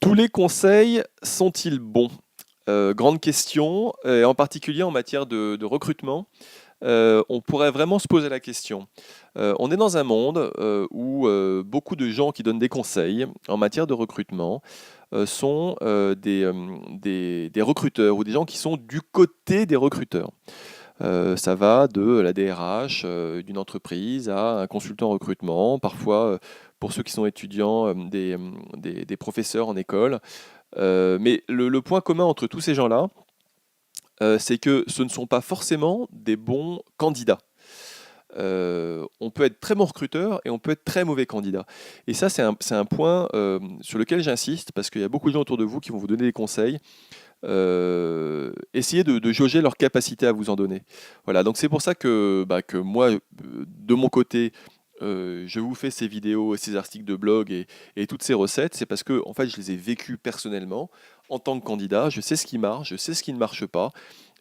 Tous les conseils sont-ils bons? Grande question, et en particulier en matière de recrutement. On pourrait vraiment se poser la question. On est dans un monde où beaucoup de gens qui donnent des conseils en matière de recrutement sont des recruteurs ou des gens qui sont du côté des recruteurs. Ça va de la DRH d'une entreprise à un consultant recrutement, parfois pour ceux qui sont étudiants, des professeurs en école. Mais le point commun entre tous ces gens-là, c'est que ce ne sont pas forcément des bons candidats. On peut être très bon recruteur et on peut être très mauvais candidat. Et ça, c'est un point sur lequel j'insiste parce qu'il y a beaucoup de gens autour de vous qui vont vous donner des conseils. Essayez de jauger leur capacité à vous en donner. Voilà, donc c'est pour ça que moi, de mon côté, je vous fais ces vidéos et ces articles de blog et toutes ces recettes. C'est parce que en fait, je les ai vécues personnellement en tant que candidat. Je sais ce qui marche, je sais ce qui ne marche pas.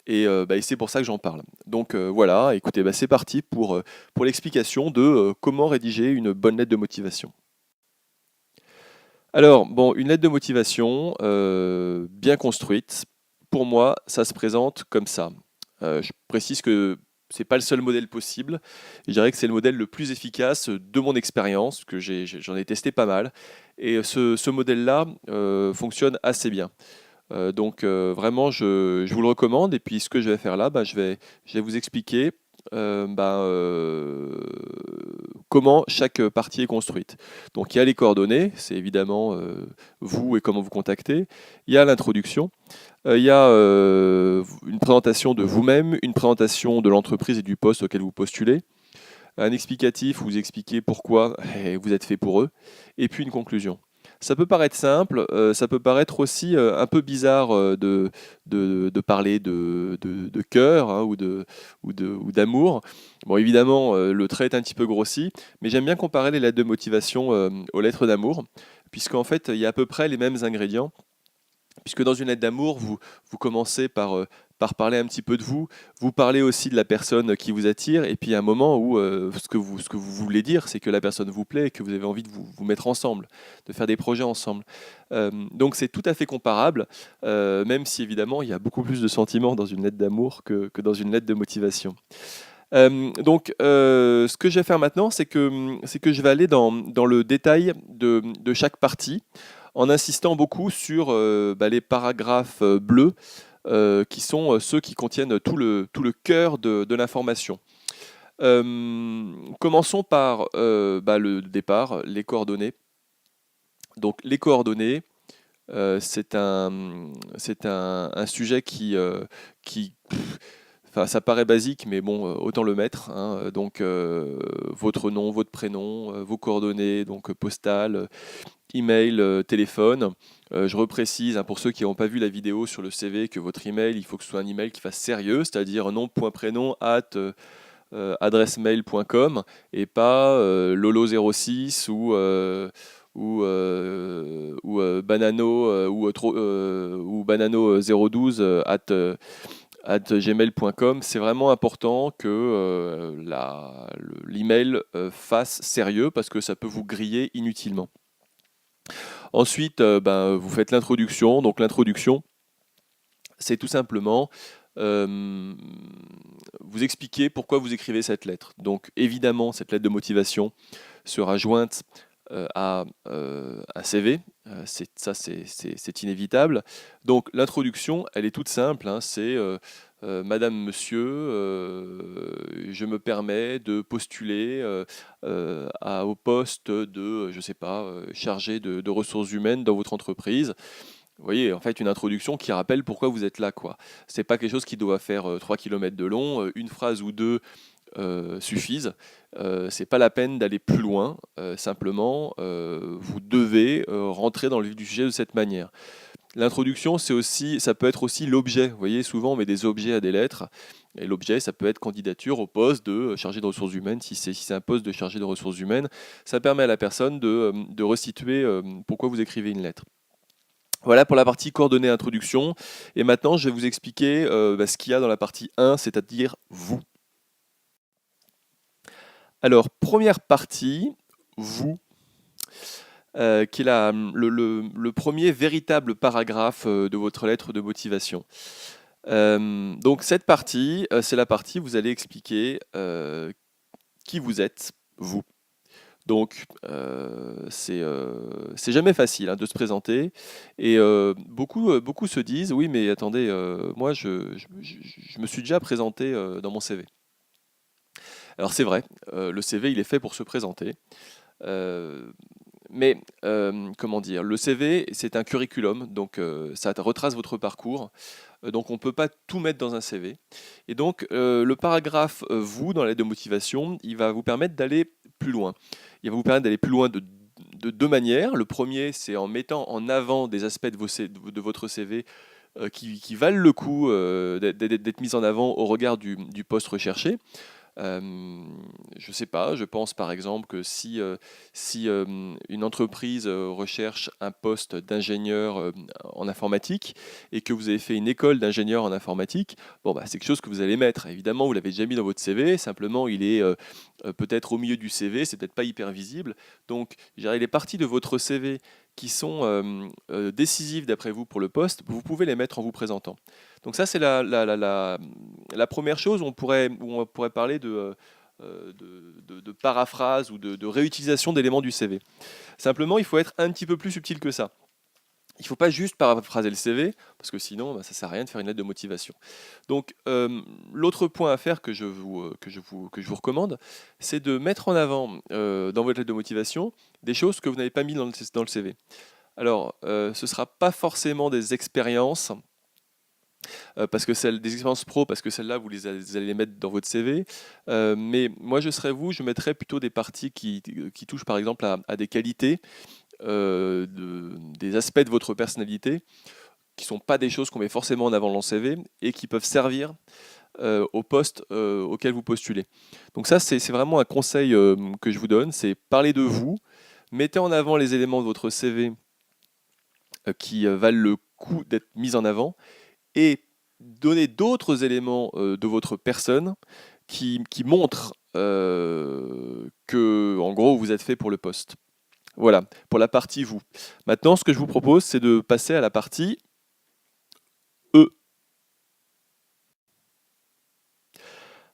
Et c'est pour ça que j'en parle. Donc voilà, écoutez, c'est parti pour l'explication de comment rédiger une bonne lettre de motivation. Alors, bon, une lettre de motivation bien construite, pour moi, ça se présente comme ça. Je précise que c'est pas le seul modèle possible. Je dirais que c'est le modèle le plus efficace de mon expérience, que j'en ai testé pas mal. Et ce modèle-là fonctionne assez bien. Donc vraiment, je vous le recommande. Et puis ce que je vais faire là, je vais vous expliquer comment chaque partie est construite. Donc il y a les coordonnées, c'est évidemment vous et comment vous contactez. Il y a l'introduction. Il y a une présentation de vous-même, une présentation de l'entreprise et du poste auquel vous postulez, un explicatif où vous expliquez pourquoi vous êtes fait pour eux, et puis une conclusion. Ça peut paraître simple, ça peut paraître aussi un peu bizarre de parler de cœur hein, ou d'amour. Bon, évidemment, le trait est un petit peu grossi, mais j'aime bien comparer les lettres de motivation aux lettres d'amour, puisqu'en fait, il y a à peu près les mêmes ingrédients. Puisque dans une lettre d'amour, vous commencez par parler un petit peu de vous, vous parlez aussi de la personne qui vous attire, et puis il y a un moment où ce que vous voulez dire, c'est que la personne vous plaît et que vous avez envie de vous mettre ensemble, de faire des projets ensemble. Donc c'est tout à fait comparable, même si évidemment il y a beaucoup plus de sentiments dans une lettre d'amour que dans une lettre de motivation. Ce que je vais faire maintenant, c'est que je vais aller dans le détail de chaque partie en insistant beaucoup sur les paragraphes bleus qui sont ceux qui contiennent tout le cœur de l'information. Commençons par le départ, les coordonnées. Donc les coordonnées, c'est un sujet qui enfin, ça paraît basique, mais bon, autant le mettre, hein. Donc, votre nom, votre prénom, vos coordonnées, donc postales, email, téléphone. Je reprécise, hein, pour ceux qui n'ont pas vu la vidéo sur le CV, que votre email, il faut que ce soit un email qui fasse sérieux, c'est-à-dire nom.prénom @adressemail.com et pas lolo06 ou banano ou banano 012 @gmail.com. C'est vraiment important que l'email fasse sérieux parce que ça peut vous griller inutilement. Ensuite, vous faites l'introduction. Donc l'introduction, c'est tout simplement euh, vous expliquer pourquoi vous écrivez cette lettre. Donc évidemment, cette lettre de motivation sera jointe à un CV. C'est inévitable. Donc l'introduction, elle est toute simple, hein, c'est Madame, Monsieur, je me permets de postuler au poste de, je sais pas, chargé de ressources humaines dans votre entreprise. Vous voyez, en fait, une introduction qui rappelle pourquoi vous êtes là, quoi. C'est pas quelque chose qui doit faire 3 km de long, une phrase ou deux suffisent. C'est pas la peine d'aller plus loin. Simplement, vous devez rentrer dans le vif du sujet de cette manière. L'introduction, ça peut être aussi l'objet. Vous voyez, souvent on met des objets à des lettres. Et l'objet, ça peut être candidature au poste de chargé de ressources humaines, si c'est un poste de chargé de ressources humaines. Ça permet à la personne de resituer pourquoi vous écrivez une lettre. Voilà pour la partie coordonnées introduction. Et maintenant, je vais vous expliquer ce qu'il y a dans la partie 1, c'est-à-dire vous. Alors, première partie, vous. qui est le premier véritable paragraphe de votre lettre de motivation. Donc cette partie, c'est la partie où vous allez expliquer qui vous êtes, vous. Donc c'est jamais facile hein, de se présenter et beaucoup se disent oui mais attendez moi je me suis déjà présenté dans mon CV. Alors c'est vrai, le CV il est fait pour se présenter. Euh, mais comment dire, le CV, c'est un curriculum, donc ça retrace votre parcours. Donc on ne peut pas tout mettre dans un CV. Et donc le paragraphe vous dans la lettre de motivation, il va vous permettre d'aller plus loin. Il va vous permettre d'aller plus loin de deux manières. Le premier, c'est en mettant en avant des aspects de votre CV qui valent le coup d'être mis en avant au regard du poste recherché. Je sais pas, je pense par exemple que si une entreprise recherche un poste d'ingénieur en informatique et que vous avez fait une école d'ingénieur en informatique, bon bah c'est quelque chose que vous allez mettre. Évidemment, vous l'avez déjà mis dans votre CV, simplement il est peut-être au milieu du CV, c'est peut-être pas hyper visible. Donc, je dirais, les parties de votre CV qui sont décisives d'après vous pour le poste, vous pouvez les mettre en vous présentant. Donc ça, c'est la première chose où on pourrait parler de paraphrase ou de réutilisation d'éléments du CV. Simplement, il faut être un petit peu plus subtil que ça. Il ne faut pas juste paraphraser le CV, parce que sinon, bah, ça ne sert à rien de faire une lettre de motivation. Donc, l'autre point à faire que je vous recommande, c'est de mettre en avant dans votre lettre de motivation des choses que vous n'avez pas mis dans le CV. Alors, ce ne sera pas forcément des expériences, parce que des expériences pro, parce que celles-là, vous allez les mettre dans votre CV. Mais moi, je serais vous, je mettrais plutôt des parties qui touchent par exemple à des qualités, des aspects de votre personnalité, qui ne sont pas des choses qu'on met forcément en avant dans le CV et qui peuvent servir au poste auquel vous postulez. Donc ça, c'est vraiment un conseil que je vous donne, c'est parler de vous, mettez en avant les éléments de votre CV qui valent le coup d'être mis en avant et donner d'autres éléments de votre personne qui montrent que, en gros, vous êtes fait pour le poste. Voilà, pour la partie vous. Maintenant, ce que je vous propose, c'est de passer à la partie E.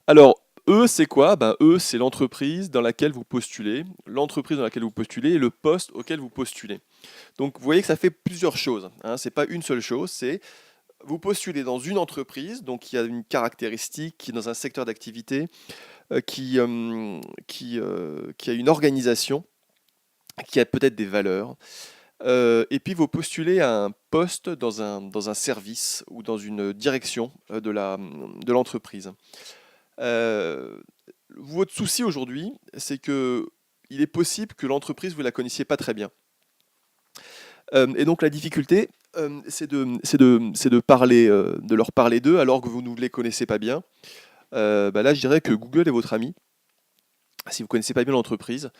Alors, E, c'est quoi? Ben, E, c'est l'entreprise dans laquelle vous postulez, l'entreprise dans laquelle vous postulez et le poste auquel vous postulez. Donc, vous voyez que ça fait plusieurs choses. Hein. C'est pas une seule chose, c'est vous postulez dans une entreprise, donc qui a une caractéristique, qui est dans un secteur d'activité, qui a une organisation, qui a peut-être des valeurs. Et puis vous postulez à un poste dans un service ou dans une direction de l'entreprise. Euh, Votre souci aujourd'hui, c'est que il est possible que l'entreprise, vous ne la connaissiez pas très bien. Et donc la difficulté, c'est de parler, de leur parler d'eux alors que vous ne les connaissez pas bien. Bah là, je dirais que Google est votre ami. Si vous ne connaissez pas bien l'entreprise,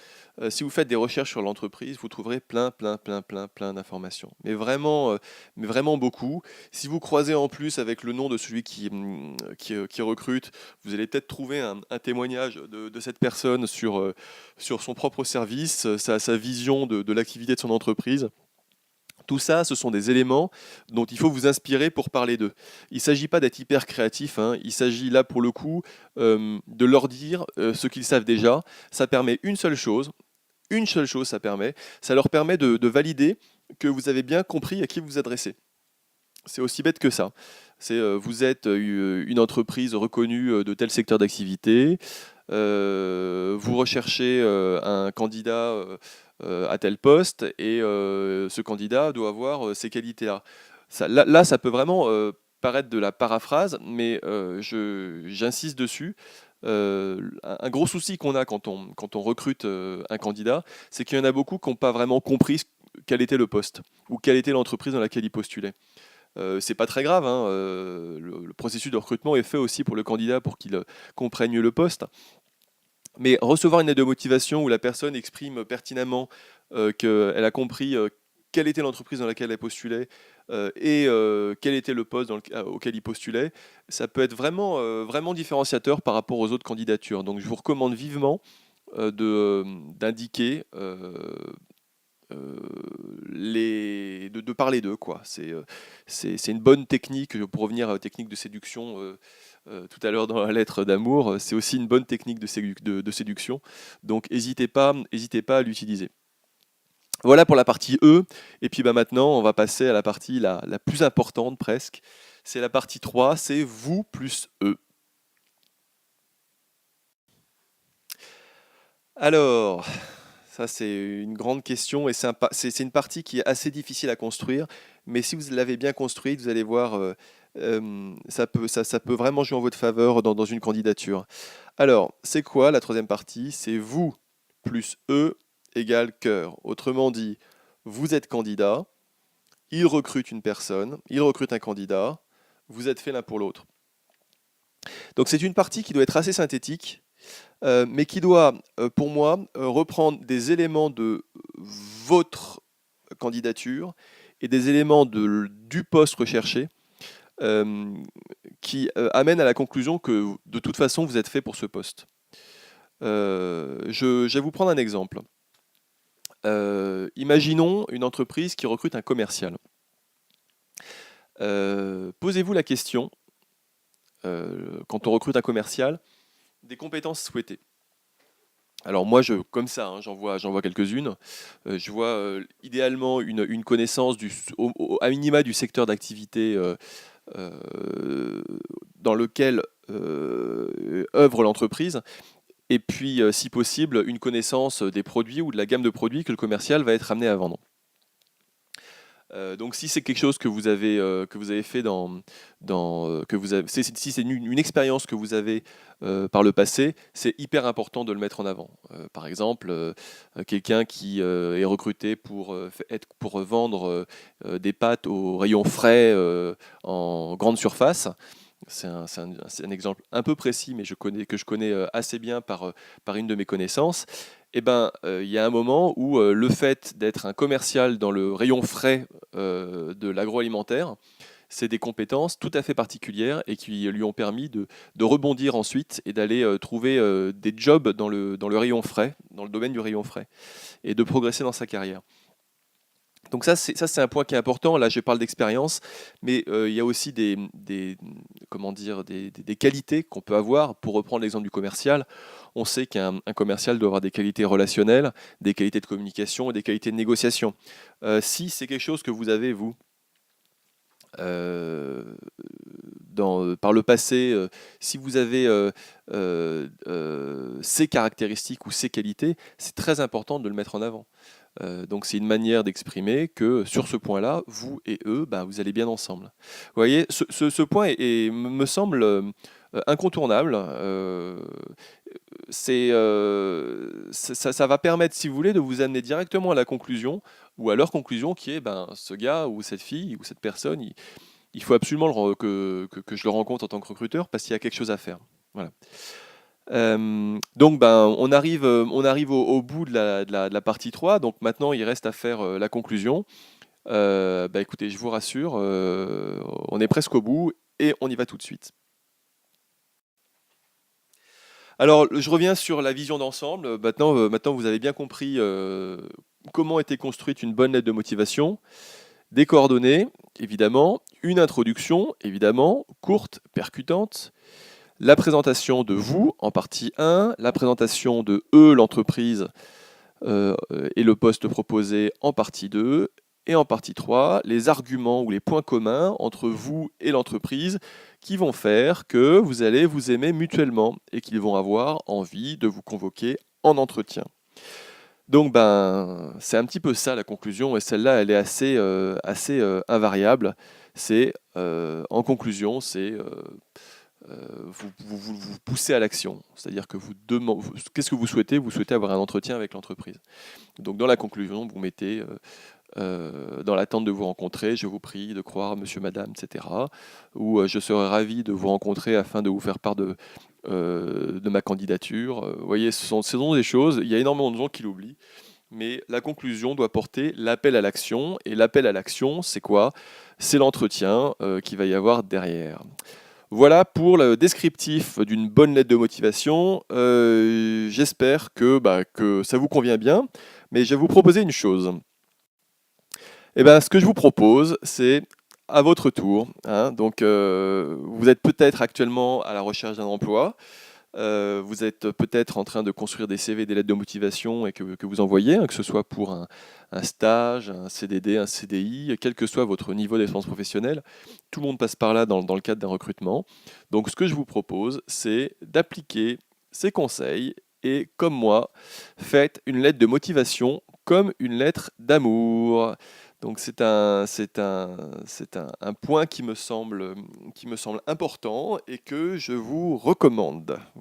si vous faites des recherches sur l'entreprise, vous trouverez plein, plein, plein, plein, plein d'informations. Mais vraiment beaucoup. Si vous croisez en plus avec le nom de celui qui recrute, vous allez peut-être trouver un témoignage de cette personne sur son propre service, sa vision de l'activité de son entreprise. Tout ça, ce sont des éléments dont il faut vous inspirer pour parler d'eux. Il ne s'agit pas d'être hyper créatif, hein. Il s'agit là pour le coup de leur dire ce qu'ils savent déjà. Ça permet une seule chose ça leur permet de valider que vous avez bien compris à qui vous vous adressez. C'est aussi bête que ça. Vous êtes une entreprise reconnue de tel secteur d'activité, vous recherchez un candidat à tel poste et ce candidat doit avoir ces qualités-là. Là, ça peut vraiment paraître de la paraphrase, mais j'insiste dessus. Un gros souci qu'on a quand on recrute un candidat, c'est qu'il y en a beaucoup qui n'ont pas vraiment compris quel était le poste ou quelle était l'entreprise dans laquelle ils postulaient. C'est pas très grave, hein, le processus de recrutement est fait aussi pour le candidat pour qu'il comprenne mieux le poste. Mais recevoir une lettre de motivation où la personne exprime pertinemment qu'elle a compris quelle était l'entreprise dans laquelle elle postulait et quel était le poste auquel il postulait, ça peut être vraiment différenciateur par rapport aux autres candidatures. Donc je vous recommande vivement d'indiquer de parler d'eux, quoi. C'est une bonne technique, pour revenir à la technique de séduction tout à l'heure dans la lettre d'amour, c'est aussi une bonne technique de séduction. Donc n'hésitez pas à l'utiliser. Voilà pour la partie E. Et puis bah, maintenant, on va passer à la partie la plus importante presque. C'est la partie 3, c'est vous plus eux. Alors, ça c'est une grande question et c'est une partie qui est assez difficile à construire. Mais si vous l'avez bien construite, vous allez voir, ça peut vraiment jouer en votre faveur dans une candidature. Alors, c'est quoi la troisième partie? C'est vous plus eux égale cœur. Autrement dit, vous êtes candidat, il recrute une personne, il recrute un candidat, vous êtes fait l'un pour l'autre. Donc c'est une partie qui doit être assez synthétique, mais qui doit, pour moi, reprendre des éléments de votre candidature et des éléments du poste recherché qui amènent à la conclusion que de toute façon vous êtes fait pour ce poste. Je vais vous prendre un exemple. Imaginons une entreprise qui recrute un commercial. Posez-vous la question, quand on recrute un commercial, des compétences souhaitées. Alors moi, comme ça, hein, j'en vois quelques-unes. Je vois idéalement une connaissance à minima du secteur d'activité dans lequel œuvre l'entreprise. Et puis, si possible, une connaissance des produits ou de la gamme de produits que le commercial va être amené à vendre. Donc si c'est quelque chose que vous avez fait si c'est une expérience que vous avez par le passé, c'est hyper important de le mettre en avant. Par exemple, quelqu'un qui est recruté pour vendre des pâtes au rayon frais en grande surface. C'est un exemple un peu précis, mais que je connais assez bien par une de mes connaissances. Eh ben, il y a un moment où le fait d'être un commercial dans le rayon frais de l'agroalimentaire, c'est des compétences tout à fait particulières et qui lui ont permis de rebondir ensuite et d'aller trouver des jobs dans le rayon frais, dans le domaine du rayon frais, et de progresser dans sa carrière. Donc ça, c'est un point qui est important. Là, je parle d'expérience, mais il y a aussi comment dire, des qualités qu'on peut avoir. Pour reprendre l'exemple du commercial, on sait qu'un commercial doit avoir des qualités relationnelles, des qualités de communication et des qualités de négociation. Si c'est quelque chose que vous avez, vous, par le passé, si vous avez ces caractéristiques ou ces qualités, c'est très important de le mettre en avant. Donc c'est une manière d'exprimer que sur ce point-là, vous et eux, bah, vous allez bien ensemble. Vous voyez, ce point me semble incontournable. Ça va permettre, si vous voulez, de vous amener directement à la conclusion ou à leur conclusion qui est, ben, ce gars ou cette fille ou cette personne, il faut absolument que je le rencontre en tant que recruteur parce qu'il y a quelque chose à faire. Voilà. Donc ben, on arrive au bout de la partie 3, donc maintenant il reste à faire la conclusion. Bah, écoutez, je vous rassure, on est presque au bout et on y va tout de suite. Alors, je reviens sur la vision d'ensemble. Maintenant, vous avez bien compris comment était construite une bonne lettre de motivation. Des coordonnées, évidemment, une introduction, évidemment, courte, percutante, la présentation de vous en partie 1, la présentation de eux, l'entreprise et le poste proposé en partie 2, et en partie 3, les arguments ou les points communs entre vous et l'entreprise qui vont faire que vous allez vous aimer mutuellement et qu'ils vont avoir envie de vous convoquer en entretien. Donc ben, c'est un petit peu ça la conclusion, et celle-là elle est assez invariable. C'est en conclusion, c'est vous poussez à l'action, c'est-à-dire que qu'est-ce que vous souhaitez? Vous souhaitez avoir un entretien avec l'entreprise. Donc dans la conclusion, vous mettez dans l'attente de vous rencontrer, je vous prie de croire monsieur, madame, etc. Ou je serais ravi de vous rencontrer afin de vous faire part de ma candidature. Vous voyez, ce sont des choses, il y a énormément de gens qui l'oublient, mais la conclusion doit porter l'appel à l'action. Et l'appel à l'action, c'est quoi? C'est l'entretien qu'il va y avoir derrière. Voilà pour le descriptif d'une bonne lettre de motivation. J'espère que ça vous convient bien, mais je vais vous proposer une chose. Eh ben, ce que je vous propose, c'est à votre tour, hein, donc vous êtes peut-être actuellement à la recherche d'un emploi, vous êtes peut-être en train de construire des CV, des lettres de motivation et que vous envoyez, hein, que ce soit pour un stage, un CDD, un CDI, quel que soit votre niveau d'expérience professionnelle. Tout le monde passe par là dans le cadre d'un recrutement. Donc ce que je vous propose, c'est d'appliquer ces conseils et comme moi, faites une lettre de motivation comme une lettre d'amour. Donc c'est un point qui me semble important et que je vous recommande.